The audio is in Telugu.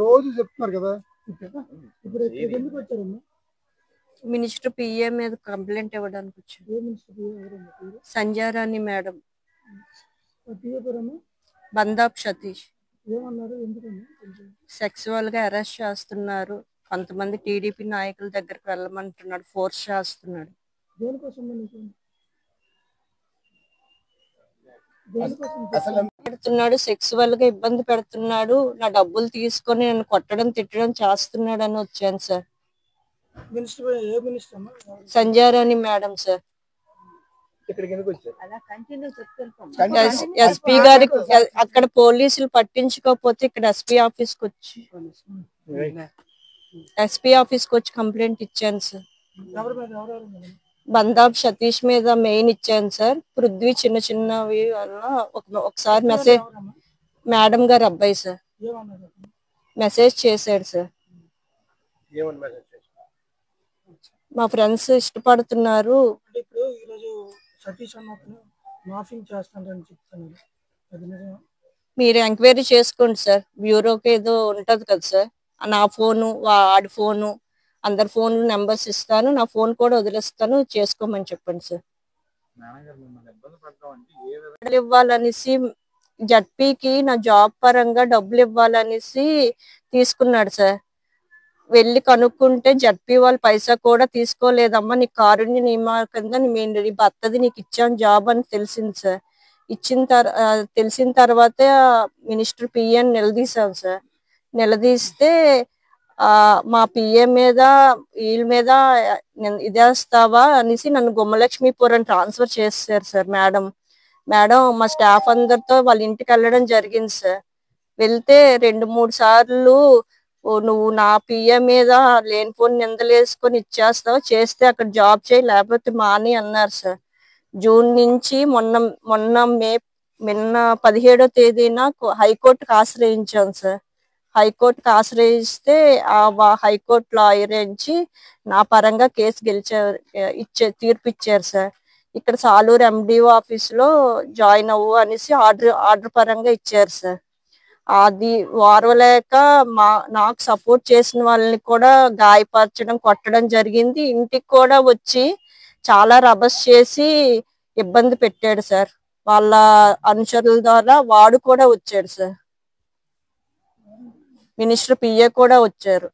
రోజు చెప్తున్నారు కదా. మినిస్టర్ పిఏ మీద కంప్లైంట్ ఇవ్వడానికి వచ్చాను. సంజారాణి మేడం. బందాప్ సతీష్. సెక్సువల్ గా అరెస్ట్ చేస్తున్నారు. కొంతమంది టీడీపీ నాయకుల దగ్గరికి వెళ్ళమంటున్నాడు, ఫోర్స్ చేస్తున్నాడు. పెడుతున్నాడు, సెక్సువల్ గా ఇబ్బంది పెడుతున్నాడు, నా డబ్బులు తీసుకొని నన్ను కొట్టడం తిట్టడం చేస్తున్నాడు అని వచ్చాను sir. Sanjarani madam sir. SP గారికి అక్కడ పోలీసులు పట్టించుకోకపోతే ఇక్కడ ఎస్పీ ఆఫీస్కి వచ్చి కంప్లైంట్ ఇచ్చాను సార్. బందాబ్ సతీష్ మీద మెయిన్ ఇచ్చాను సార్. పృథ్వీ చిన్న చిన్నవి వల్ల ఒకసారి మెసేజ్, మేడం గారు అబ్బాయి సార్, మెసేజ్ చేశాడు సార్. మా ఫ్రెండ్స్ ఇష్టపడుతున్నారు. మీరు ఎంక్వైరీ చేసుకోండి సార్. బ్యూరోకి ఏదో ఉంటది కదా సార్, నా ఫోను వాడి ఫోను అందరి ఫోన్ నెంబర్స్ ఇస్తాను, నా ఫోన్ కూడా వదిలేస్తాను, చేసుకోమని చెప్పండి సార్. ఇవ్వాలనేసి జడ్పీకి నా జాబ్ పరంగా డబ్బులు ఇవ్వాలనేసి తీసుకున్నాడు సార్. వెళ్ళి కనుక్కుంటే జడ్పీ వాళ్ళు పైసా కూడా తీసుకోలేదమ్మా, నీ కారుణ్య నియమా కింద నీ భర్తది నీకు ఇచ్చాను జాబ్ అని తెలిసింది సార్. తెలిసిన తర్వాతే మినిస్టర్ పిఎన్ నిలదీశాం సార్. నిలదీస్తే మా పిఏ మీద వీళ్ళ మీద ఇదేస్తావా అనేసి నన్ను గుమ్మలక్ష్మీపురం ట్రాన్స్ఫర్ చేశారు సార్. మేడం మా స్టాఫ్ అందరితో వాళ్ళ ఇంటికి వెళ్ళడం జరిగింది సార్. వెళ్తే 2-3 సార్లు నువ్వు నా పిఏ మీద లేనిపోని నిందలేసుకొని ఇచ్చేస్తావు, చేస్తే అక్కడ జాబ్ చేయి లేకపోతే మాని అన్నారు సార్. జూన్ నుంచి మొన్న 17వ తేదీన హైకోర్టుకు ఆశ్రయించాం సార్. హైకోర్టుకు ఆశ్రయిస్తే హైకోర్టు లాయర్ నుంచి నా పరంగా కేసు తీర్పు ఇచ్చారు సార్. ఇక్కడ సాలూరు ఎండిఓ ఆఫీసులో జాయిన్ అవ్వు అనేసి ఆర్డర్ పరంగా ఇచ్చారు సార్. అది వారవలేక నాకు సపోర్ట్ చేసిన వాళ్ళని కూడా గాయపరచడం, కొట్టడం జరిగింది. ఇంటికి కూడా వచ్చి చాలా రభస్ చేసి ఇబ్బంది పెట్టాడు సార్. వాళ్ళ అనుచరుల ద్వారా వాడు కూడా వచ్చాడు సార్. మినిస్టర్ పిఏ కూడా వచ్చారు.